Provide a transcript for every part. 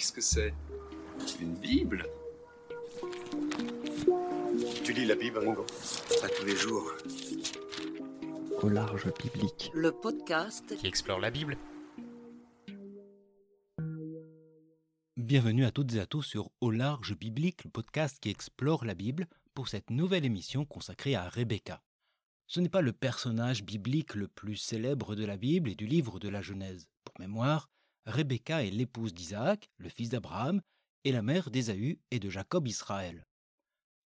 Qu'est-ce que c'est? Une Bible? Tu lis la Bible, Ringo? Pas tous les jours. Au large biblique. Le podcast qui explore la Bible. Bienvenue à toutes et à tous sur Au large biblique, le podcast qui explore la Bible pour cette nouvelle émission consacrée à Rebecca. Ce n'est pas le personnage biblique le plus célèbre de la Bible et du livre de la Genèse. Pour mémoire, Rebecca est l'épouse d'Isaac, le fils d'Abraham, et la mère d'Ésaü et de Jacob Israël.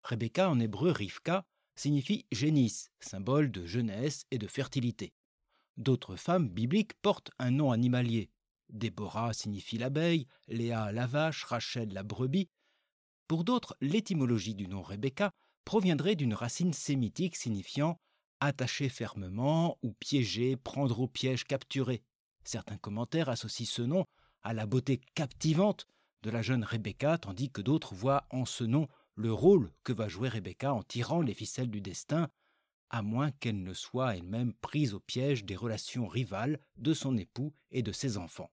Rebecca en hébreu Rivka signifie génisse, symbole de jeunesse et de fertilité. D'autres femmes bibliques portent un nom animalier. Déborah signifie l'abeille, Léa la vache, Rachel la brebis. Pour d'autres, l'étymologie du nom Rebecca proviendrait d'une racine sémitique signifiant attacher fermement ou piéger, prendre au piège, capturer. Certains commentaires associent ce nom à la beauté captivante de la jeune Rebecca, tandis que d'autres voient en ce nom le rôle que va jouer Rebecca en tirant les ficelles du destin, à moins qu'elle ne soit elle-même prise au piège des relations rivales de son époux et de ses enfants.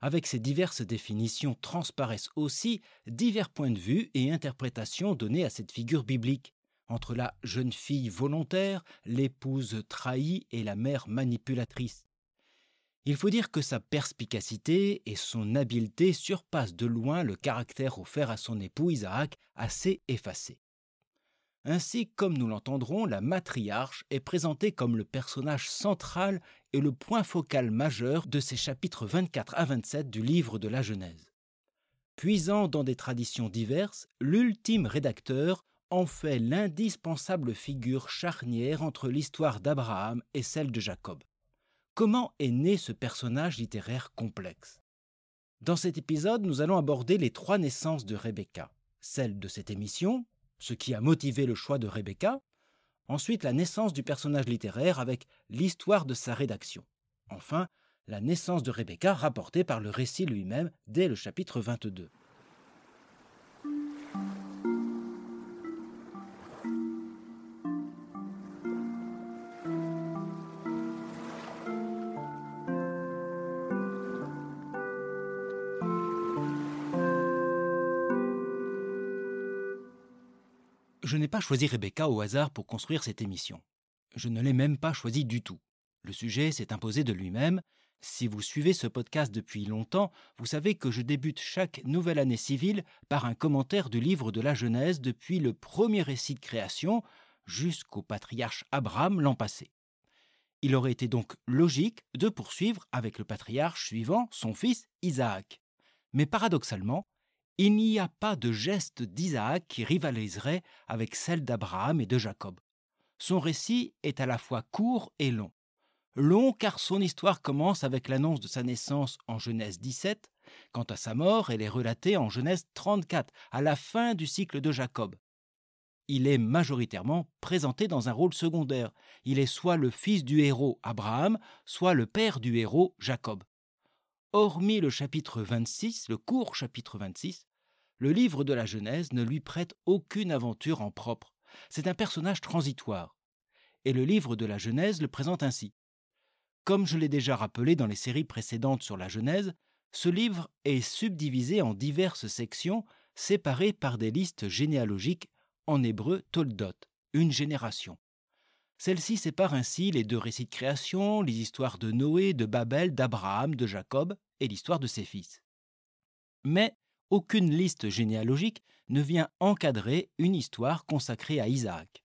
Avec ces diverses définitions transparaissent aussi divers points de vue et interprétations donnés à cette figure biblique, entre la jeune fille volontaire, l'épouse trahie et la mère manipulatrice. Il faut dire que sa perspicacité et son habileté surpassent de loin le caractère offert à son époux Isaac, assez effacé. Ainsi, comme nous l'entendrons, la matriarche est présentée comme le personnage central et le point focal majeur de ces chapitres 24 à 27 du livre de la Genèse. Puisant dans des traditions diverses, l'ultime rédacteur en fait l'indispensable figure charnière entre l'histoire d'Abraham et celle de Jacob. Comment est né ce personnage littéraire complexe? Dans cet épisode, nous allons aborder les 3 naissances de Rebecca. Celle de cette émission, ce qui a motivé le choix de Rebecca. Ensuite, la naissance du personnage littéraire avec l'histoire de sa rédaction. Enfin, la naissance de Rebecca rapportée par le récit lui-même dès le chapitre 22. Je n'ai pas choisi Rebecca au hasard pour construire cette émission. Je ne l'ai même pas choisi du tout. Le sujet s'est imposé de lui-même. Si vous suivez ce podcast depuis longtemps, vous savez que je débute chaque nouvelle année civile par un commentaire du livre de la Genèse depuis le premier récit de création jusqu'au patriarche Abraham l'an passé. Il aurait été donc logique de poursuivre avec le patriarche suivant, son fils Isaac. Mais paradoxalement, il n'y a pas de geste d'Isaac qui rivaliserait avec celle d'Abraham et de Jacob. Son récit est à la fois court et long. Long car son histoire commence avec l'annonce de sa naissance en Genèse 17. Quant à sa mort, elle est relatée en Genèse 34, à la fin du cycle de Jacob. Il est majoritairement présenté dans un rôle secondaire. Il est soit le fils du héros Abraham, soit le père du héros Jacob. Hormis le chapitre 26, le court chapitre 26, le livre de la Genèse ne lui prête aucune aventure en propre. C'est un personnage transitoire. Et le livre de la Genèse le présente ainsi. Comme je l'ai déjà rappelé dans les séries précédentes sur la Genèse, ce livre est subdivisé en diverses sections séparées par des listes généalogiques, en hébreu Toldot, une génération. Celle-ci sépare ainsi les 2 récits de création, les histoires de Noé, de Babel, d'Abraham, de Jacob et l'histoire de ses fils. Mais aucune liste généalogique ne vient encadrer une histoire consacrée à Isaac.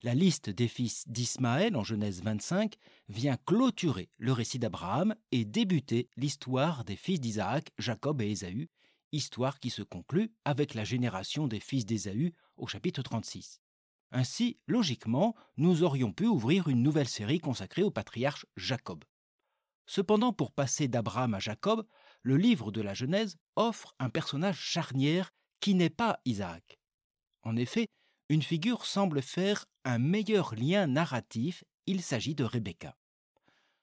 La liste des fils d'Ismaël en Genèse 25 vient clôturer le récit d'Abraham et débuter l'histoire des fils d'Isaac, Jacob et Ésaü, histoire qui se conclut avec la génération des fils d'Ésaü au chapitre 36. Ainsi, logiquement, nous aurions pu ouvrir une nouvelle série consacrée au patriarche Jacob. Cependant, pour passer d'Abraham à Jacob, le livre de la Genèse offre un personnage charnière qui n'est pas Isaac. En effet, une figure semble faire un meilleur lien narratif, il s'agit de Rebecca.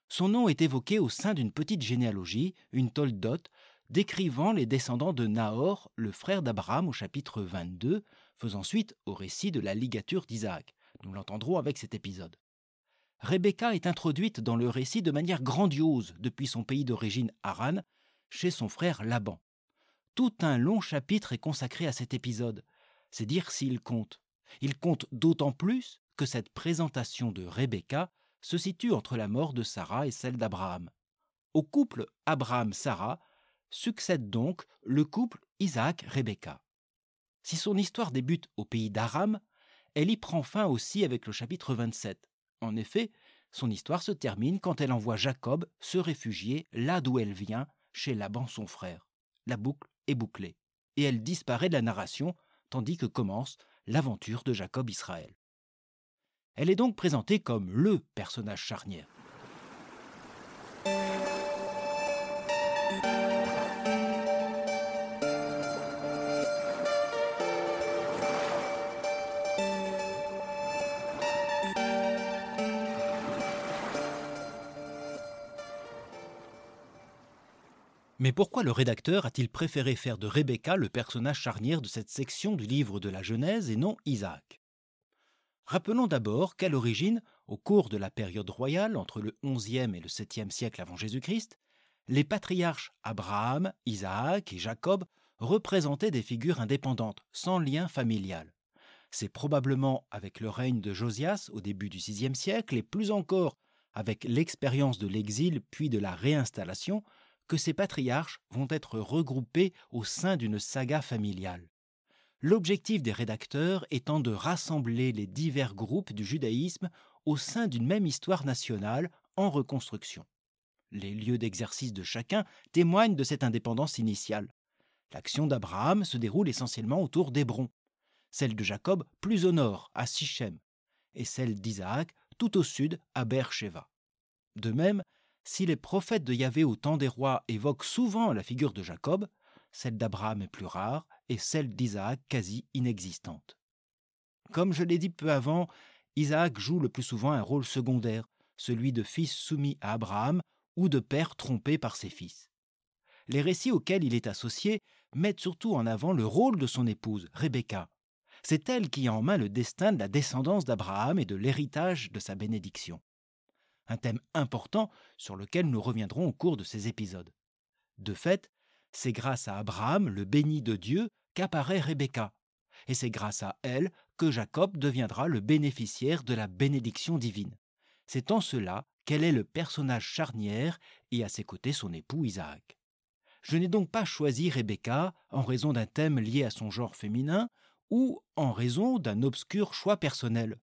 Son nom est évoqué au sein d'une petite généalogie, une Toldot, décrivant les descendants de Nahor, le frère d'Abraham au chapitre 22, faisant suite au récit de la ligature d'Isaac. Nous l'entendrons avec cet épisode. Rebecca est introduite dans le récit de manière grandiose depuis son pays d'origine Haran, chez son frère Laban. Tout un long chapitre est consacré à cet épisode. C'est dire s'il compte. Il compte d'autant plus que cette présentation de Rebecca se situe entre la mort de Sarah et celle d'Abraham. Au couple Abraham-Sarah succède donc le couple Isaac-Rebecca. Si son histoire débute au pays d'Aram, elle y prend fin aussi avec le chapitre 27. En effet, son histoire se termine quand elle envoie Jacob se réfugier là d'où elle vient, chez Laban son frère. La boucle est bouclée, et elle disparaît de la narration, tandis que commence l'aventure de Jacob-Israël. Elle est donc présentée comme le personnage charnière. Mais pourquoi le rédacteur a-t-il préféré faire de Rebecca le personnage charnière de cette section du livre de la Genèse et non Isaac ? Rappelons d'abord qu'à l'origine, au cours de la période royale entre le XIe et le VIIe siècle avant Jésus-Christ, les patriarches Abraham, Isaac et Jacob représentaient des figures indépendantes, sans lien familial. C'est probablement avec le règne de Josias au début du VIe siècle et plus encore avec l'expérience de l'exil puis de la réinstallation que ces patriarches vont être regroupés au sein d'une saga familiale. L'objectif des rédacteurs étant de rassembler les divers groupes du judaïsme au sein d'une même histoire nationale en reconstruction. Les lieux d'exercice de chacun témoignent de cette indépendance initiale. L'action d'Abraham se déroule essentiellement autour d'Hébron, celle de Jacob plus au nord, à Sichem, et celle d'Isaac tout au sud, à Beer-Sheva. De même, si les prophètes de Yahvé au temps des rois évoquent souvent la figure de Jacob, celle d'Abraham est plus rare et celle d'Isaac quasi inexistante. Comme je l'ai dit peu avant, Isaac joue le plus souvent un rôle secondaire, celui de fils soumis à Abraham ou de père trompé par ses fils. Les récits auxquels il est associé mettent surtout en avant le rôle de son épouse, Rebecca. C'est elle qui a en main le destin de la descendance d'Abraham et de l'héritage de sa bénédiction. Un thème important sur lequel nous reviendrons au cours de ces épisodes. De fait, c'est grâce à Abraham, le béni de Dieu, qu'apparaît Rebecca, et c'est grâce à elle que Jacob deviendra le bénéficiaire de la bénédiction divine. C'est en cela qu'elle est le personnage charnière et à ses côtés son époux Isaac. Je n'ai donc pas choisi Rebecca en raison d'un thème lié à son genre féminin ou en raison d'un obscur choix personnel.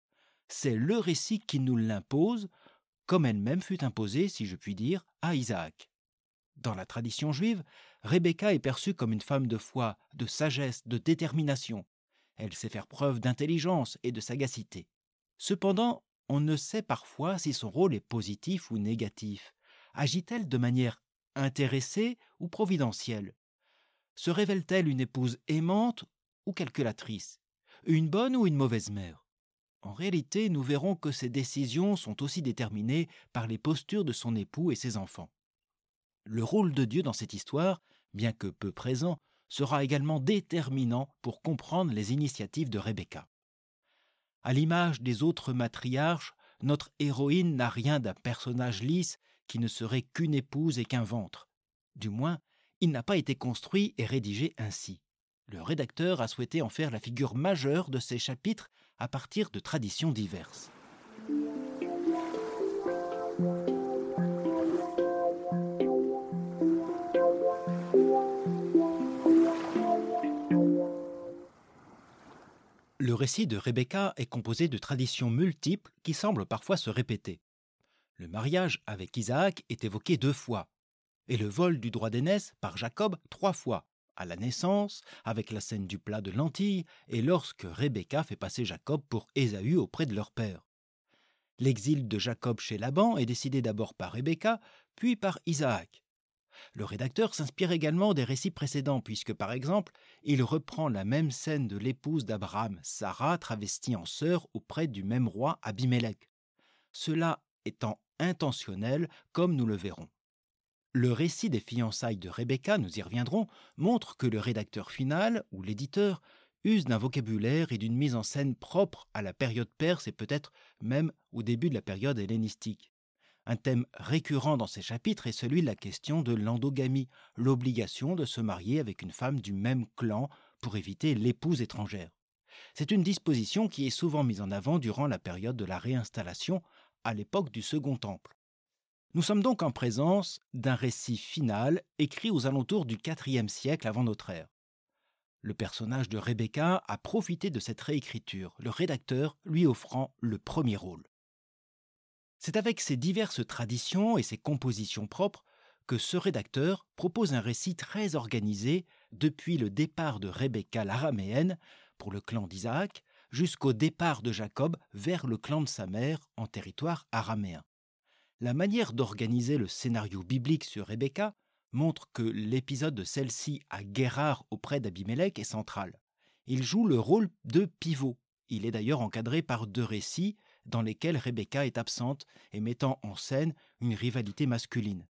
C'est le récit qui nous l'impose, comme elle-même fut imposée, si je puis dire, à Isaac. Dans la tradition juive, Rebecca est perçue comme une femme de foi, de sagesse, de détermination. Elle sait faire preuve d'intelligence et de sagacité. Cependant, on ne sait parfois si son rôle est positif ou négatif. Agit-elle de manière intéressée ou providentielle ? Se révèle-t-elle une épouse aimante ou calculatrice ? Une bonne ou une mauvaise mère ? En réalité, nous verrons que ces décisions sont aussi déterminées par les postures de son époux et ses enfants. Le rôle de Dieu dans cette histoire, bien que peu présent, sera également déterminant pour comprendre les initiatives de Rebecca. À l'image des autres matriarches, notre héroïne n'a rien d'un personnage lisse qui ne serait qu'une épouse et qu'un ventre. Du moins, il n'a pas été construit et rédigé ainsi. Le rédacteur a souhaité en faire la figure majeure de ces chapitres à partir de traditions diverses. Le récit de Rebecca est composé de traditions multiples qui semblent parfois se répéter. Le mariage avec Isaac est évoqué 2 fois, et le vol du droit d'aînesse par Jacob 3 fois, à la naissance, avec la scène du plat de lentilles, et lorsque Rebecca fait passer Jacob pour Ésaü auprès de leur père. L'exil de Jacob chez Laban est décidé d'abord par Rebecca, puis par Isaac. Le rédacteur s'inspire également des récits précédents, puisque par exemple, il reprend la même scène de l'épouse d'Abraham, Sarah, travestie en sœur auprès du même roi Abimélec. Cela étant intentionnel, comme nous le verrons. Le récit des fiançailles de Rebecca, nous y reviendrons, montre que le rédacteur final, ou l'éditeur, use d'un vocabulaire et d'une mise en scène propre à la période perse et peut-être même au début de la période hellénistique. Un thème récurrent dans ces chapitres est celui de la question de l'endogamie, l'obligation de se marier avec une femme du même clan pour éviter l'épouse étrangère. C'est une disposition qui est souvent mise en avant durant la période de la réinstallation, à l'époque du Second Temple. Nous sommes donc en présence d'un récit final écrit aux alentours du IVe siècle avant notre ère. Le personnage de Rebecca a profité de cette réécriture, le rédacteur lui offrant le premier rôle. C'est avec ses diverses traditions et ses compositions propres que ce rédacteur propose un récit très organisé depuis le départ de Rebecca l'araméenne pour le clan d'Isaac jusqu'au départ de Jacob vers le clan de sa mère en territoire araméen. La manière d'organiser le scénario biblique sur Rebecca montre que l'épisode de celle-ci à Guérar auprès d'Abimélec est central. Il joue le rôle de pivot. Il est d'ailleurs encadré par 2 récits dans lesquels Rebecca est absente et mettant en scène une rivalité masculine.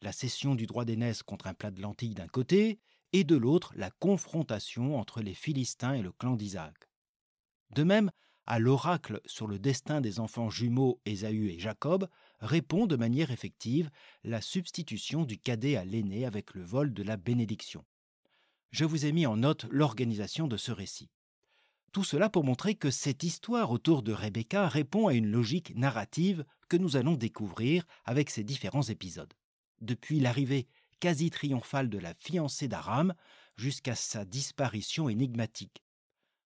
La cession du droit d'aînesse contre un plat de lentilles d'un côté, et de l'autre la confrontation entre les Philistins et le clan d'Isaac. De même, à l'oracle sur le destin des enfants jumeaux Ésaü et Jacob répond de manière effective la substitution du cadet à l'aîné avec le vol de la bénédiction. Je vous ai mis en note l'organisation de ce récit. Tout cela pour montrer que cette histoire autour de Rebecca répond à une logique narrative que nous allons découvrir avec ces différents épisodes. Depuis l'arrivée quasi triomphale de la fiancée d'Aram jusqu'à sa disparition énigmatique.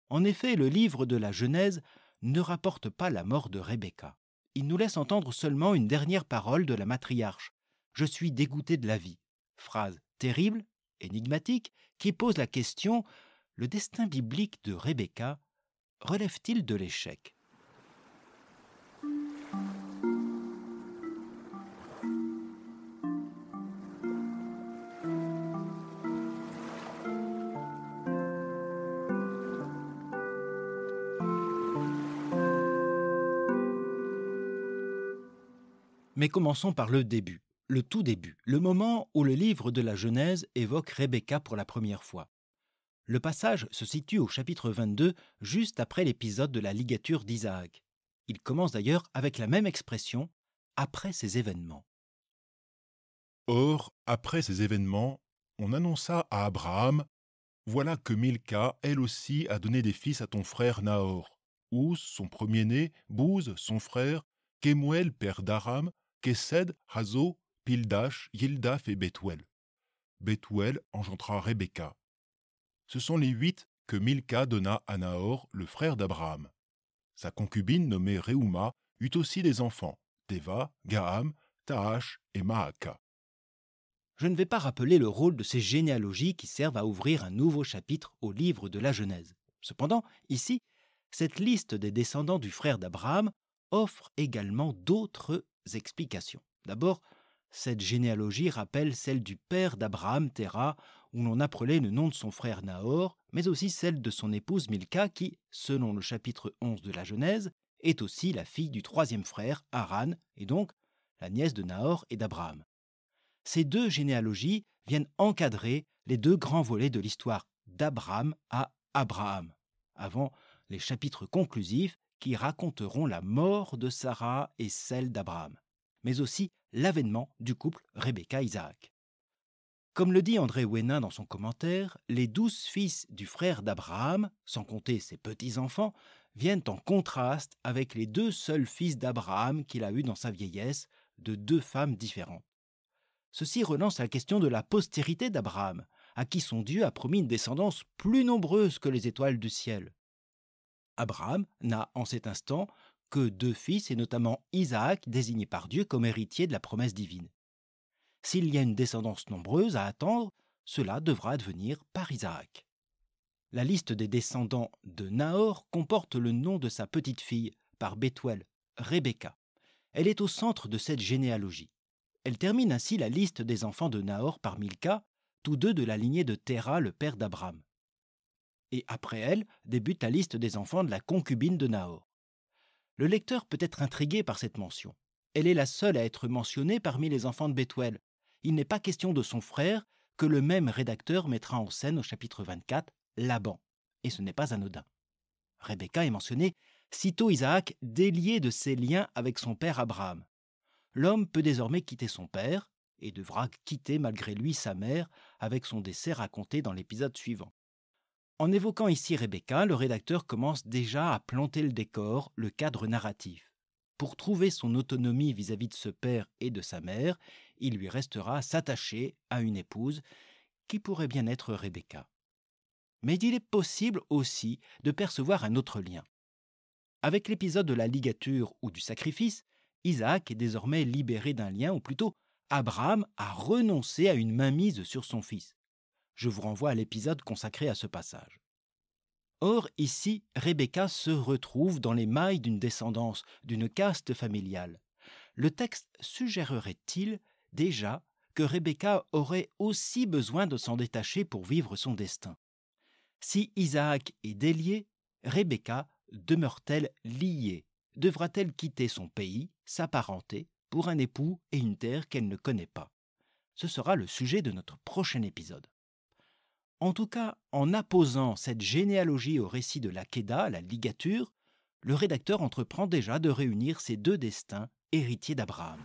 En effet, le livre de la Genèse ne rapporte pas la mort de Rebecca. Il nous laisse entendre seulement une dernière parole de la matriarche. « Je suis dégoûté de la vie ». Phrase terrible, énigmatique, qui pose la question « Le destin biblique de Rebecca relève-t-il de l'échec ?» Mais commençons par le début, le tout début, le moment où le livre de la Genèse évoque Rebecca pour la première fois. Le passage se situe au chapitre 22, juste après l'épisode de la ligature d'Isaac. Il commence d'ailleurs avec la même expression, « après ces événements ». Or, après ces événements, on annonça à Abraham « Voilà que Milca, elle aussi, a donné des fils à ton frère Nahor, Uz, son premier-né, Bouz, son frère, Kemuel, père d'Aram, Kesed, Hazo, Pildash, Yildaf et Bethuel. Bethuel engendra Rebecca. Ce sont les 8 que Milca donna à Nahor, le frère d'Abraham. Sa concubine nommée Reuma eut aussi des enfants, Teva, Gaham, Tahash et Maaka. Je ne vais pas rappeler le rôle de ces généalogies qui servent à ouvrir un nouveau chapitre au livre de la Genèse. Cependant, ici, cette liste des descendants du frère d'Abraham offre également d'autres explications. D'abord, cette généalogie rappelle celle du père d'Abraham, Téra, où l'on appelait le nom de son frère Nahor, mais aussi celle de son épouse Milca qui, selon le chapitre 11 de la Genèse, est aussi la fille du 3e frère, Haran, et donc la nièce de Nahor et d'Abraham. Ces 2 généalogies viennent encadrer les 2 grands volets de l'histoire d'Abraham à Abraham, avant les chapitres conclusifs qui raconteront la mort de Sarah et celle d'Abraham, mais aussi l'avènement du couple Rebecca-Isaac. Comme le dit André Ouénin dans son commentaire, les 12 fils du frère d'Abraham, sans compter ses petits-enfants, viennent en contraste avec les 2 seuls fils d'Abraham qu'il a eus dans sa vieillesse, de 2 femmes différentes. Ceci relance la question de la postérité d'Abraham, à qui son Dieu a promis une descendance plus nombreuse que les étoiles du ciel. Abraham n'a en cet instant que 2 fils, et notamment Isaac, désigné par Dieu comme héritier de la promesse divine. S'il y a une descendance nombreuse à attendre, cela devra advenir par Isaac. La liste des descendants de Nahor comporte le nom de sa petite-fille, par Bethuel, Rebecca. Elle est au centre de cette généalogie. Elle termine ainsi la liste des enfants de Nahor par Milca, tous 2 de la lignée de Téra, le père d'Abraham. Et après elle débute la liste des enfants de la concubine de Nahor. Le lecteur peut être intrigué par cette mention. Elle est la seule à être mentionnée parmi les enfants de Bethuel. Il n'est pas question de son frère que le même rédacteur mettra en scène au chapitre 24, Laban. Et ce n'est pas anodin. Rebecca est mentionnée sitôt Isaac délié de ses liens avec son père Abraham. l'homme peut désormais quitter son père et devra quitter malgré lui sa mère avec son décès raconté dans l'épisode suivant. En évoquant ici Rebecca, le rédacteur commence déjà à planter le décor, le cadre narratif. Pour trouver son autonomie vis-à-vis de ce père et de sa mère, il lui restera à s'attacher à une épouse qui pourrait bien être Rebecca. Mais il est possible aussi de percevoir un autre lien. Avec l'épisode de la ligature ou du sacrifice, Isaac est désormais libéré d'un lien, ou plutôt Abraham a renoncé à une mainmise sur son fils. Je vous renvoie à l'épisode consacré à ce passage. Or, ici, Rebecca se retrouve dans les mailles d'une descendance, d'une caste familiale. Le texte suggérerait-il déjà que Rebecca aurait aussi besoin de s'en détacher pour vivre son destin? Si Isaac est délié, Rebecca demeure-t-elle liée? Devra-t-elle quitter son pays, sa parenté, pour un époux et une terre qu'elle ne connaît pas? Ce sera le sujet de notre prochain épisode. En tout cas, en apposant cette généalogie au récit de l'Akéda, la ligature, le rédacteur entreprend déjà de réunir ces deux destins héritiers d'Abraham.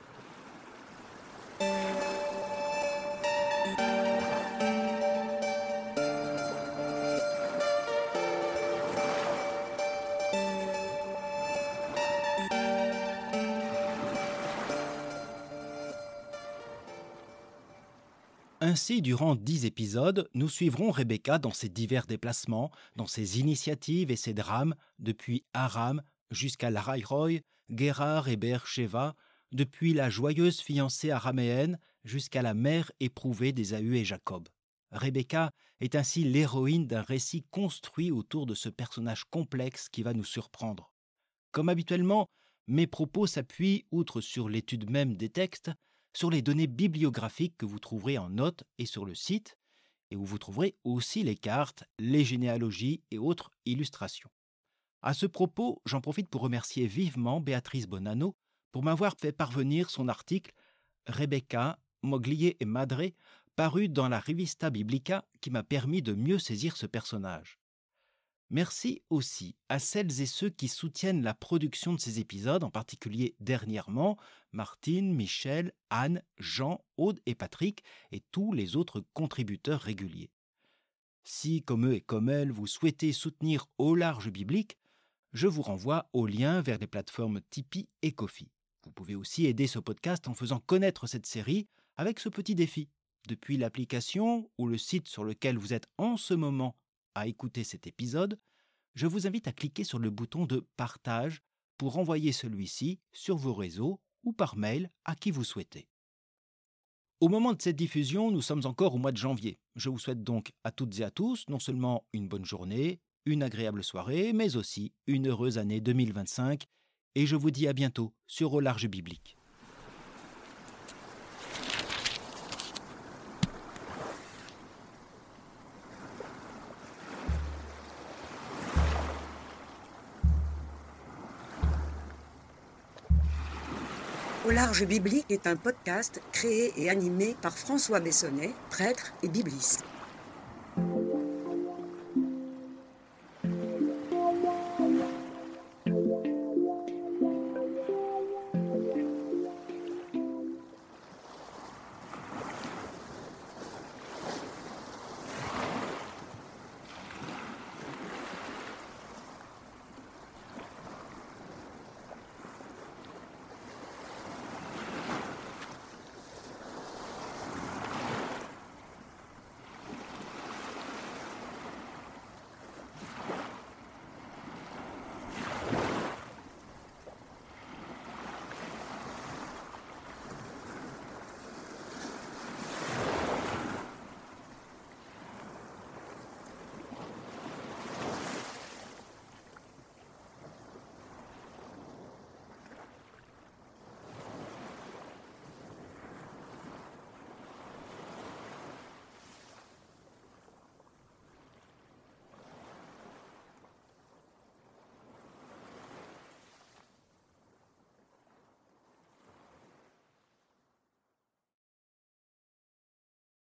Ainsi, durant 10 épisodes, nous suivrons Rebecca dans ses divers déplacements, dans ses initiatives et ses drames, depuis Aram jusqu'à Lahai-Roi, Guérar et Beer-Sheva, depuis la joyeuse fiancée araméenne jusqu'à la mère éprouvée d'Ésaü et Jacob. Rebecca est ainsi l'héroïne d'un récit construit autour de ce personnage complexe qui va nous surprendre. Comme habituellement, mes propos s'appuient, outre sur l'étude même des textes, sur les données bibliographiques que vous trouverez en notes et sur le site, et où vous trouverez aussi les cartes, les généalogies et autres illustrations. À ce propos, j'en profite pour remercier vivement Béatrice Bonanno pour m'avoir fait parvenir son article « Rebecca, Moglie et Madre » paru dans la Revista Biblica qui m'a permis de mieux saisir ce personnage. Merci aussi à celles et ceux qui soutiennent la production de ces épisodes, en particulier dernièrement, Martine, Michel, Anne, Jean, Aude et Patrick, et tous les autres contributeurs réguliers. Si, comme eux et comme elles, vous souhaitez soutenir Au Large Biblique, je vous renvoie au lien vers les plateformes Tipeee et Ko-fi. Vous pouvez aussi aider ce podcast en faisant connaître cette série avec ce petit défi. Depuis l'application ou le site sur lequel vous êtes en ce moment à écouter cet épisode, je vous invite à cliquer sur le bouton de partage pour envoyer celui-ci sur vos réseaux ou par mail à qui vous souhaitez. Au moment de cette diffusion, nous sommes encore au mois de janvier. Je vous souhaite donc à toutes et à tous non seulement une bonne journée, une agréable soirée, mais aussi une heureuse année 2025 et je vous dis à bientôt sur Au Large Biblique. Au Large Biblique est un podcast créé et animé par François Bessonnet, prêtre et bibliste.